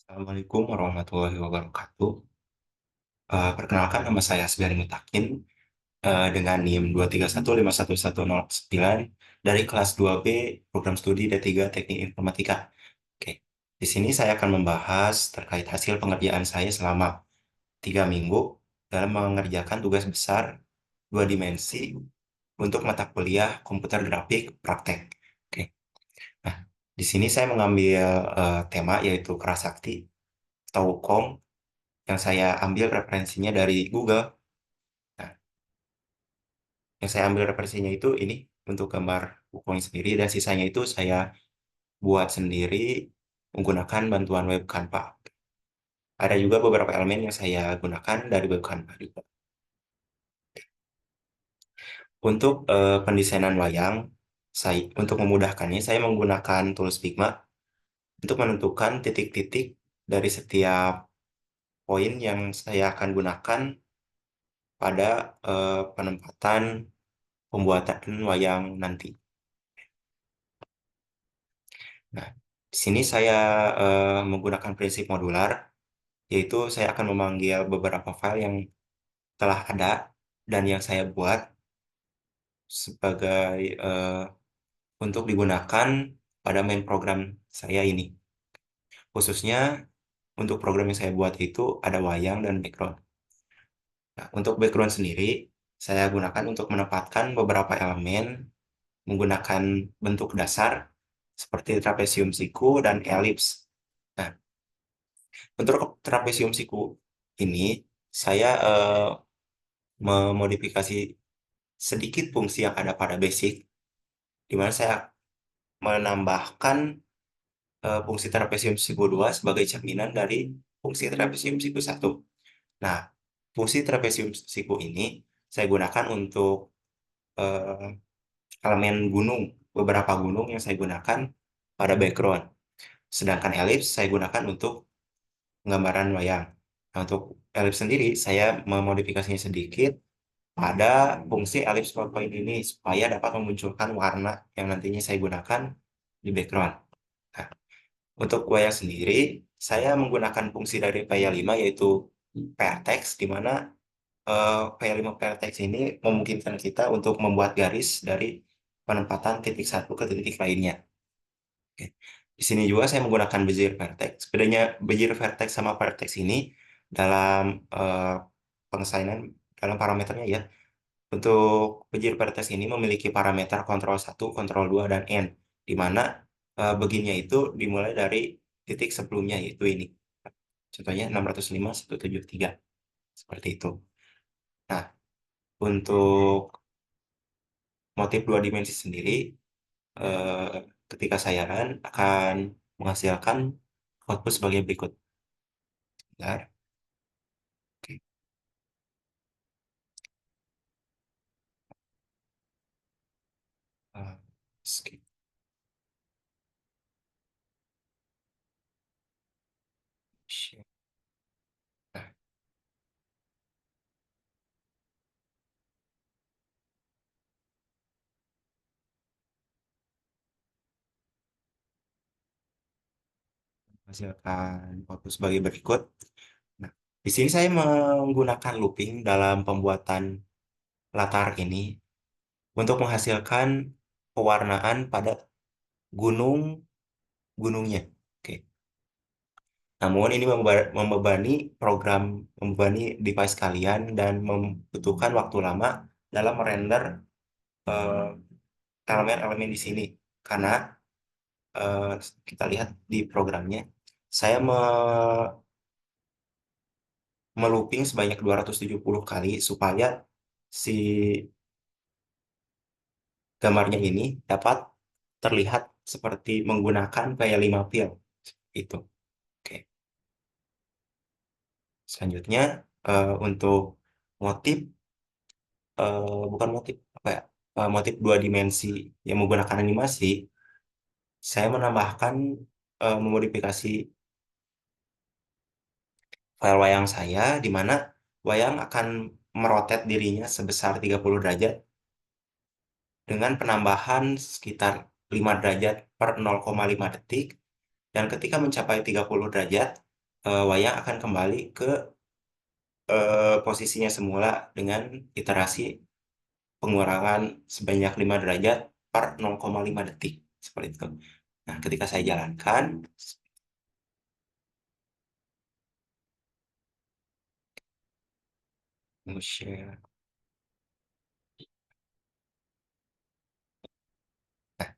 Assalamualaikum warahmatullahi wabarakatuh. Perkenalkan nama saya Asbiari Mutakin, dengan NIM 231511109 dari kelas 2B Program Studi D3 Teknik Informatika. Oke, di sini saya akan membahas terkait hasil pengerjaan saya selama 3 minggu dalam mengerjakan tugas besar 2 dimensi untuk mata kuliah komputer grafik praktek. Oke, nah di sini saya mengambil tema yaitu kerasakti atau Wukong yang saya ambil referensinya dari Google. Nah, yang saya ambil referensinya itu ini untuk gambar Wukong sendiri dan sisanya itu saya buat sendiri menggunakan bantuan web Canva. Ada juga beberapa elemen yang saya gunakan dari web Canva juga. Untuk pendesainan wayang, untuk memudahkannya saya menggunakan tools Figma untuk menentukan titik-titik dari setiap poin yang saya akan gunakan pada penempatan pembuatan wayang nanti. Nah, di sini saya menggunakan prinsip modular, yaitu saya akan memanggil beberapa file yang telah ada dan yang saya buat sebagai untuk digunakan pada main program saya ini. Khususnya untuk program yang saya buat itu ada wayang dan background. Nah, untuk background sendiri, saya gunakan untuk menempatkan beberapa elemen menggunakan bentuk dasar seperti trapesium siku dan elips. Nah, untuk trapesium siku ini, saya memodifikasi sedikit fungsi yang ada pada basic, di mana saya menambahkan fungsi trapesium siku 2 sebagai cerminan dari fungsi trapesium siku 1. Nah, fungsi trapesium siku ini saya gunakan untuk eh, elemen gunung, beberapa gunung yang saya gunakan pada background. Sedangkan elips saya gunakan untuk gambaran wayang. Nah, untuk elips sendiri, saya memodifikasinya sedikit pada fungsi ellipse PowerPoint ini supaya dapat memunculkan warna yang nantinya saya gunakan di background. Nah, untuk wayang sendiri, saya menggunakan fungsi dari PY5 yaitu Vertex, di mana PY5 Vertex ini memungkinkan kita untuk membuat garis dari penempatan titik satu ke titik lainnya. Oke. Di sini juga saya menggunakan Bezier Vertex. Bedanya Bezier Vertex sama Vertex ini dalam pengesainan dalam parameternya ya. Untuk Bezier Vertex ini memiliki parameter kontrol 1, kontrol 2, dan N, di mana beginnya itu dimulai dari titik sebelumnya, yaitu ini. Contohnya 605.173, seperti itu. Nah, untuk motif 2 dimensi sendiri, eh, ketika saya run akan menghasilkan output sebagai berikut. Bentar. Oke. eh, skip. Share. Nah, menghasilkan output sebagai berikut. Nah, di sini saya menggunakan looping dalam pembuatan latar ini untuk menghasilkan pewarnaan pada gunungnya. Oke. Namun ini membebani device kalian dan membutuhkan waktu lama dalam merender eh, elemen-elemen di sini. Karena eh, kita lihat di programnya, saya melooping sebanyak 270 kali supaya si gambarnya ini dapat terlihat seperti menggunakan kayak 5 pil. Itu. Oke. Selanjutnya untuk motif bukan motif apa ya? Motif 2 dimensi yang menggunakan animasi, saya menambahkan memodifikasi file wayang saya di mana wayang akan merotet dirinya sebesar 30 derajat dengan penambahan sekitar 5 derajat per 0,5 detik, dan ketika mencapai 30 derajat wayang akan kembali ke posisinya semula dengan iterasi pengurangan sebanyak 5 derajat per 0,5 detik. Seperti itu. Nah, ketika saya jalankan, share. Nah,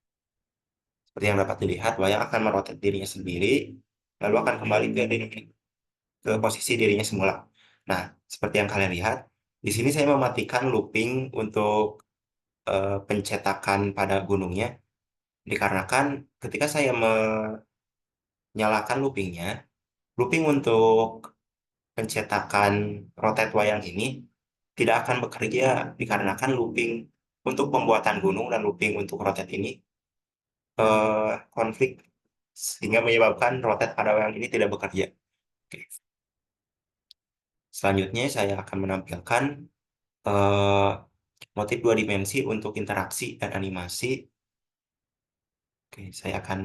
seperti yang dapat dilihat, wayang akan merotet dirinya sendiri, lalu akan kembali ke posisi dirinya semula. Nah, seperti yang kalian lihat, di sini saya mematikan looping untuk pencetakan pada gunungnya, dikarenakan ketika saya menyalakan loopingnya, looping untuk pencetakan rotet wayang ini tidak akan bekerja dikarenakan looping untuk pembuatan gunung dan looping untuk rotet ini konflik sehingga menyebabkan rotet pada wayang ini tidak bekerja. Oke. Selanjutnya saya akan menampilkan eh, motif dua dimensi untuk interaksi dan animasi. Oke, saya akan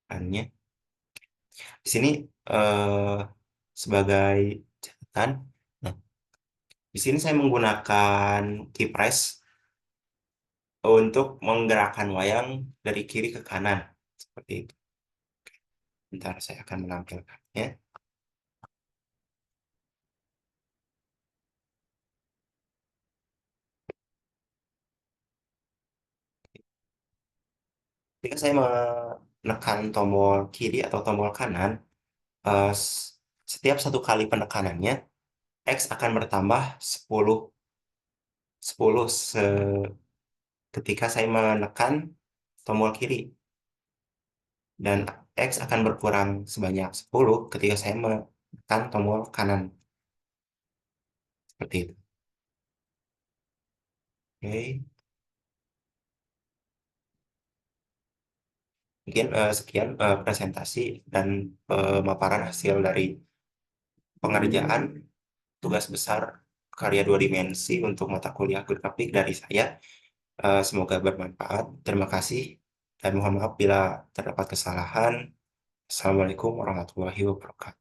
menannya di sini eh, sebagai catatan. Nah, di sini saya menggunakan keypress untuk menggerakkan wayang dari kiri ke kanan seperti itu. Bentar, saya akan menampilkannya. Ketika saya menekan tombol kiri atau tombol kanan, eh, s- setiap satu kali penekanannya, X akan bertambah 10, 10 ketika saya menekan tombol kiri. Dan X akan berkurang sebanyak 10 ketika saya menekan tombol kanan. Seperti itu. Oke. Mungkin sekian presentasi dan pemaparan hasil dari pengerjaan tugas besar karya dua dimensi untuk mata kuliah grafik dari saya. Semoga bermanfaat. Terima kasih dan mohon maaf bila terdapat kesalahan. Assalamualaikum warahmatullahi wabarakatuh.